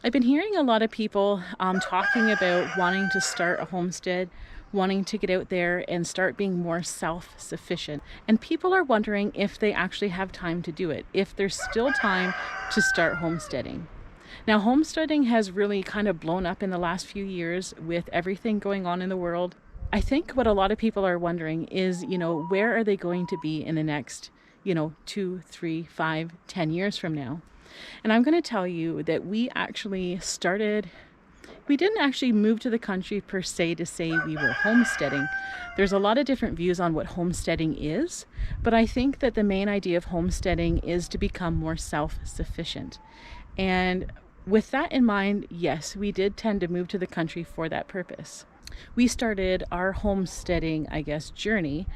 I've been hearing a lot of people talking about wanting to start a homestead, wanting to get out there and start being more self-sufficient. And people are wondering if they actually have time to do it, if there's still time to start homesteading. Now, homesteading has really kind of blown up in the last few years with everything going on in the world. I think what a lot of people are wondering is, where are they going to be in the next, 2, 3, 5, 10 years from now? And I'm going to tell you that we didn't actually move to the country per se to say we were homesteading. There's a lot of different views on what homesteading is, but I think that the main idea of homesteading is to become more self-sufficient. And with that in mind, yes, we did tend to move to the country for that purpose. We started our homesteading, journey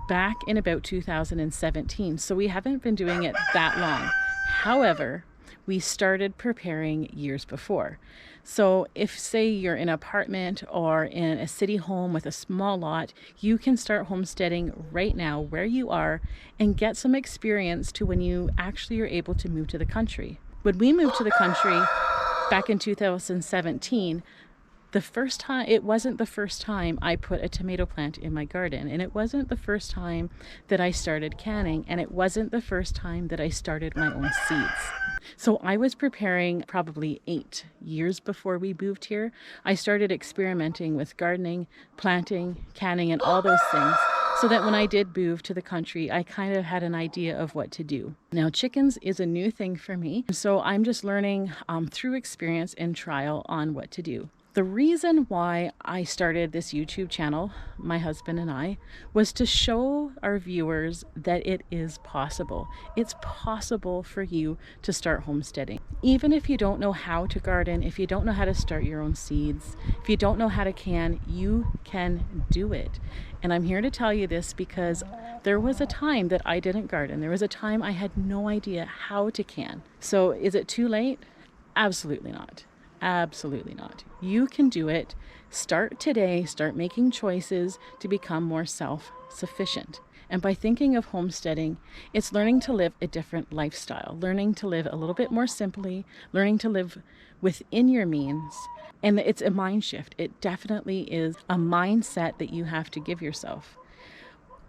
back in about 2017. So we haven't been doing it that long. However, we started preparing years before. So if, say, you're in an apartment or in a city home with a small lot, you can start homesteading right now where you are and get some experience to when you actually are able to move to the country. When we moved to the country back in 2017, it wasn't the first time I put a tomato plant in my garden, and it wasn't the first time that I started canning, and it wasn't the first time that I started my own seeds. So I was preparing probably 8 years before we moved here. I started experimenting with gardening, planting, canning, and all those things, so that when I did move to the country, I kind of had an idea of what to do. Now, chickens is a new thing for me, so I'm just learning through experience and trial on what to do. The reason why I started this YouTube channel, my husband and I, was to show our viewers that it is possible. It's possible for you to start homesteading. Even if you don't know how to garden, if you don't know how to start your own seeds, if you don't know how to can, you can do it. And I'm here to tell you this because there was a time that I didn't garden. There was a time I had no idea how to can. So is it too late? Absolutely not. Absolutely not. You can do it. Start today. Start making choices to become more self-sufficient. And by thinking of homesteading, it's learning to live a different lifestyle, learning to live a little bit more simply, learning to live within your means. And it's a mind shift. It definitely is a mindset that you have to give yourself.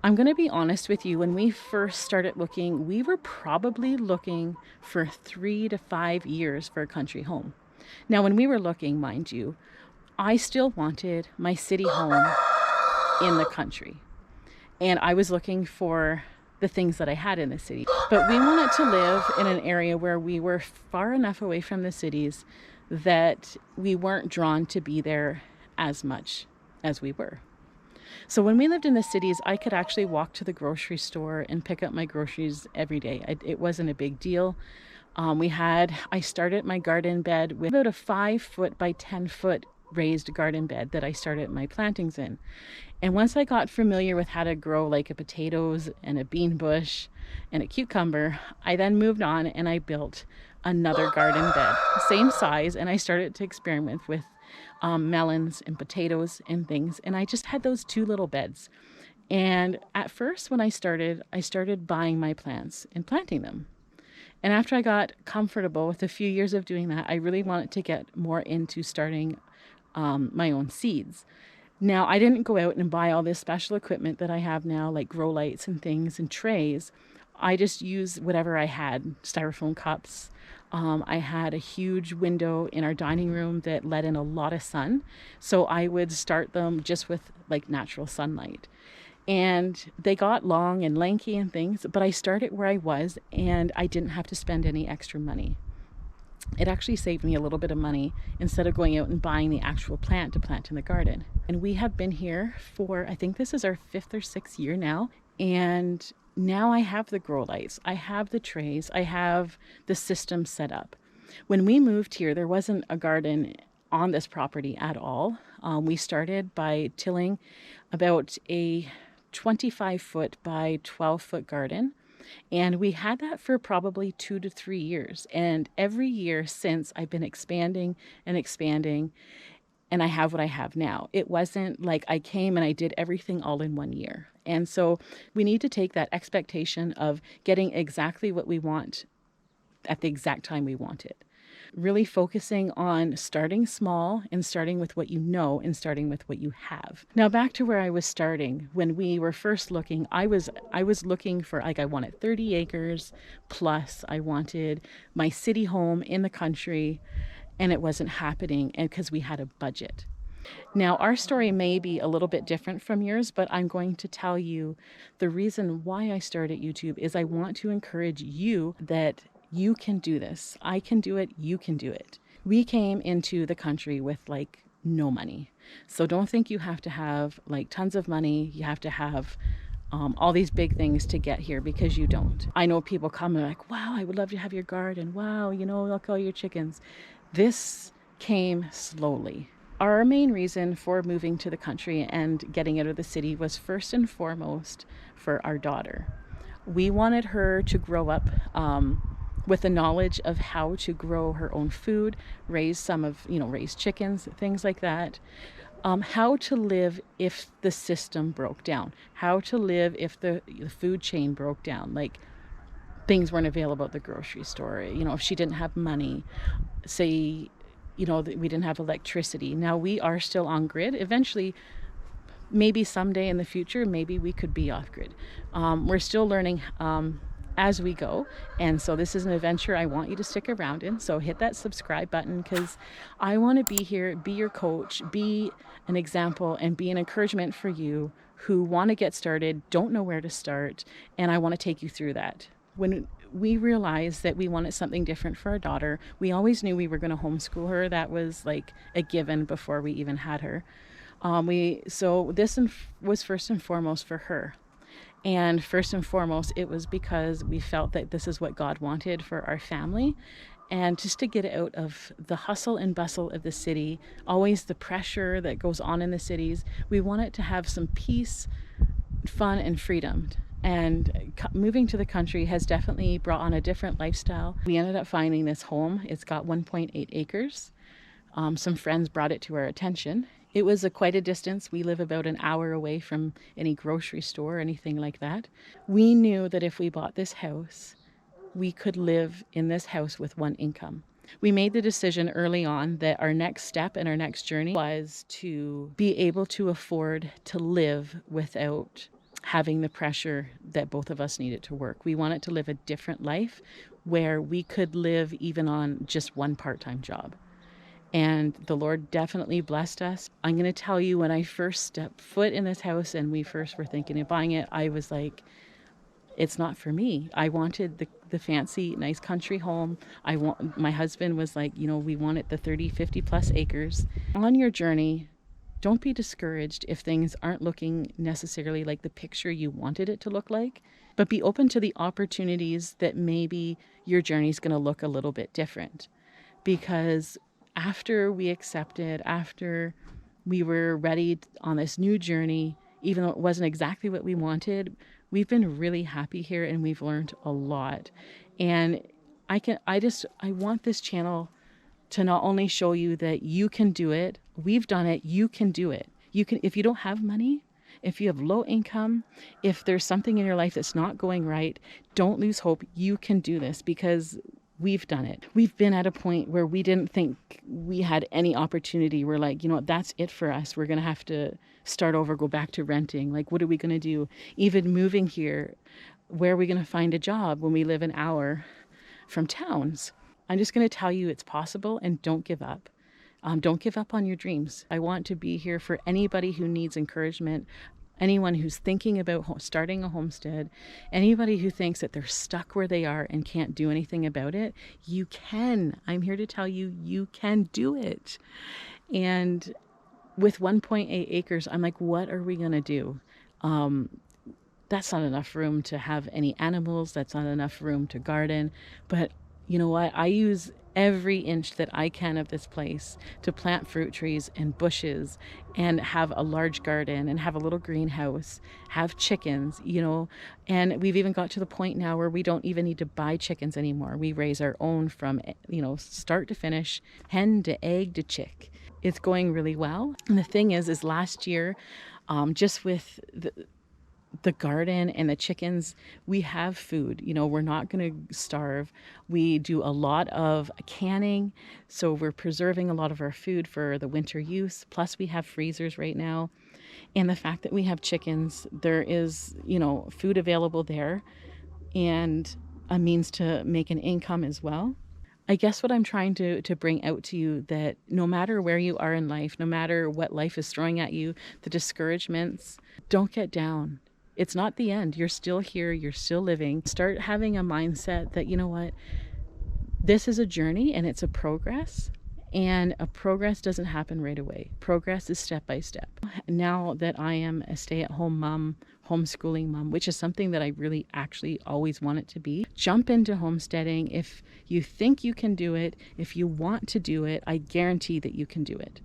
I'm going to be honest with you. When we first started looking, we were probably looking for 3 to 5 years for a country home. Now, when we were looking, mind you, I still wanted my city home in the country. And I was looking for the things that I had in the city. But we wanted to live in an area where we were far enough away from the cities that we weren't drawn to be there as much as we were. So when we lived in the cities, I could actually walk to the grocery store and pick up my groceries every day. It wasn't a big deal. I started my garden bed with about a 5-foot by 10-foot raised garden bed that I started my plantings in. And once I got familiar with how to grow like a potatoes and a bean bush and a cucumber, I then moved on and I built another garden bed, same size, and I started to experiment with melons and potatoes and things. And I just had those 2 little beds. And at first when I started buying my plants and planting them. And after I got comfortable with a few years of doing that, I really wanted to get more into starting my own seeds. Now, I didn't go out and buy all this special equipment that I have now, like grow lights and things and trays. I just used whatever I had, styrofoam cups. I had a huge window in our dining room that let in a lot of sun. So I would start them just with like natural sunlight. And they got long and lanky and things, but I started where I was and I didn't have to spend any extra money. It actually saved me a little bit of money instead of going out and buying the actual plant to plant in the garden. And we have been here for, I think this is our 5th or 6th year now. And now I have the grow lights, I have the trays, I have the system set up. When we moved here, there wasn't a garden on this property at all. We started by tilling about a 25-foot by 12-foot garden. And we had that for probably 2 to 3 years. And every year since, I've been expanding and expanding, and I have what I have now. It wasn't like I came and I did everything all in 1 year. And so we need to take that expectation of getting exactly what we want at the exact time we want it. really focusing on starting small and starting with what you know and starting with what you have. Now back to where I was starting. When we were first looking, I was looking for, like, I wanted 30 acres plus. I wanted my city home in the country, and it wasn't happening, and because we had a budget. Now, our story may be a little bit different from yours, but I'm going to tell you the reason why I started YouTube is I want to encourage you that you can do this. I can do it. You can do it. We came into the country with like no money. So don't think you have to have like tons of money. You have to have all these big things to get here, because you don't. I know people come and like, wow, I would love to have your garden. Wow, look at all your chickens. This came slowly. Our main reason for moving to the country and getting out of the city was first and foremost for our daughter. We wanted her to grow up with the knowledge of how to grow her own food, raise chickens, things like that. How to live if the system broke down, how to live if the food chain broke down, like things weren't available at the grocery store, if she didn't have money, say, that we didn't have electricity. Now we are still on grid. Eventually, maybe someday in the future, maybe we could be off grid. We're still learning as we go. And so this is an adventure I want you to stick around in. So hit that subscribe button, because I want to be here, be your coach, be an example, and be an encouragement for you who want to get started, don't know where to start. And I want to take you through that. When we realized that we wanted something different for our daughter, we always knew we were going to homeschool her. That was like a given before we even had her. So this was first and foremost for her. And first and foremost, it was because we felt that this is what God wanted for our family. And just to get out of the hustle and bustle of the city, always the pressure that goes on in the cities, we wanted to have some peace, fun, and freedom. And moving to the country has definitely brought on a different lifestyle. We ended up finding this home. It's got 1.8 acres. Some friends brought it to our attention. It was quite a distance. We live about an hour away from any grocery store or anything like that. We knew that if we bought this house, we could live in this house with one income. We made the decision early on that our next step and our next journey was to be able to afford to live without having the pressure that both of us needed to work. We wanted to live a different life where we could live even on just one part-time job. And the Lord definitely blessed us. I'm going to tell you, when I first stepped foot in this house and we first were thinking of buying it, I was like, it's not for me. I wanted the fancy, nice country home. My husband was like, we wanted the 30, 50 plus acres. On your journey, don't be discouraged if things aren't looking necessarily like the picture you wanted it to look like, but be open to the opportunities that maybe your journey is going to look a little bit different. Because after we accepted, after we were ready on this new journey, even though it wasn't exactly what we wanted, we've been really happy here and we've learned a lot. And I want this channel to not only show you that you can do it, we've done it, you can do it. You can, if you don't have money, if you have low income, if there's something in your life that's not going right, don't lose hope. You can do this, because we've done it. We've been at a point where we didn't think we had any opportunity. We're like, that's it for us. We're going to have to start over, go back to renting. Like, what are we going to do? Even moving here, where are we going to find a job when we live an hour from towns? I'm just going to tell you it's possible, and don't give up. Don't give up on your dreams. I want to be here for anybody who needs encouragement, anyone who's thinking about starting a homestead, anybody who thinks that they're stuck where they are and can't do anything about it. You can. I'm here to tell you, you can do it. And with 1.8 acres, I'm like, what are we going to do? That's not enough room to have any animals. That's not enough room to garden. But you know what? I use every inch that I can of this place to plant fruit trees and bushes and have a large garden and have a little greenhouse, have chickens, and we've even got to the point now where we don't even need to buy chickens anymore. We raise our own from, start to finish, hen to egg to chick. It's going really well. And the thing is last year, just with the garden and the chickens, we have food. We're not going to starve. We do a lot of canning, so we're preserving a lot of our food for the winter use. Plus, we have freezers right now. And the fact that we have chickens, there is, food available there and a means to make an income as well. I guess what I'm trying to bring out to you, that no matter where you are in life, no matter what life is throwing at you, the discouragements, don't get down. It's not the end. You're still here. You're still living. Start having a mindset that, you know what, this is a journey and it's a progress. And a progress doesn't happen right away. Progress is step by step. Now that I am a stay-at-home mom, homeschooling mom, which is something that I really actually always wanted to be, jump into homesteading. If you think you can do it, if you want to do it, I guarantee that you can do it.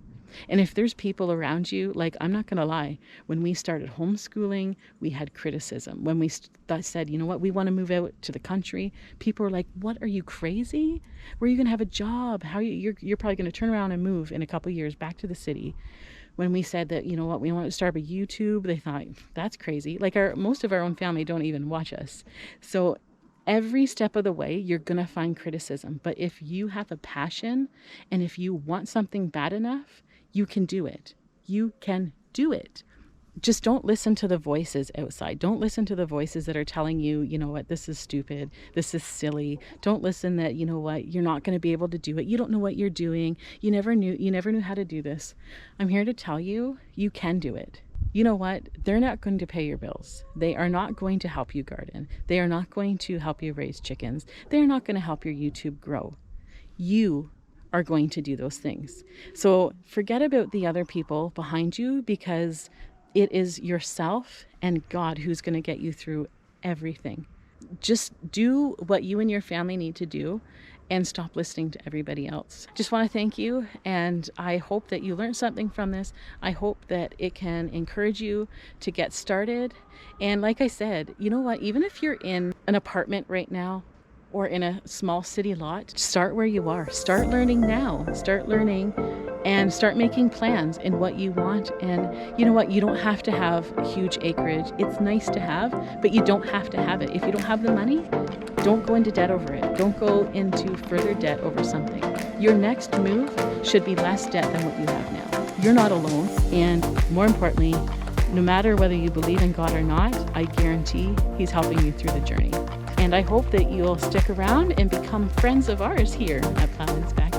And if there's people around you, like, I'm not going to lie, when we started homeschooling, we had criticism. When we said, you know what, we want to move out to the country, people were like, what, are you crazy? Where are you going to have a job? How you're probably going to turn around and move in a couple of years back to the city. When we said that, you know what, we want to start a YouTube, they thought, that's crazy. Like, most of our own family don't even watch us. So every step of the way, you're going to find criticism. But if you have a passion and if you want something bad enough, you can do it. You can do it. Just don't listen to the voices outside. Don't listen to the voices that are telling you, you know what, this is stupid. This is silly. Don't listen that, you know what, you're not going to be able to do it. You don't know what you're doing. You never knew how to do this. I'm here to tell you, you can do it. You know what? They're not going to pay your bills. They are not going to help you garden. They are not going to help you raise chickens. They're not going to help your YouTube grow. You are going to do those things. So forget about the other people behind you, because it is yourself and God who's going to get you through everything. Just do what you and your family need to do and stop listening to everybody else. Just want to thank you, and I hope that you learned something from this. I hope that it can encourage you to get started. And like I said, you know what, even if you're in an apartment right now, or in a small city lot, start where you are. Start learning now. Start learning and start making plans in what you want. And you know what? You don't have to have huge acreage. It's nice to have, but you don't have to have it. If you don't have the money, don't go into debt over it. Don't go into further debt over something. Your next move should be less debt than what you have now. You're not alone. And more importantly, no matter whether you believe in God or not, I guarantee He's helping you through the journey. And I hope that you'll stick around and become friends of ours here at Plowman's Backyard.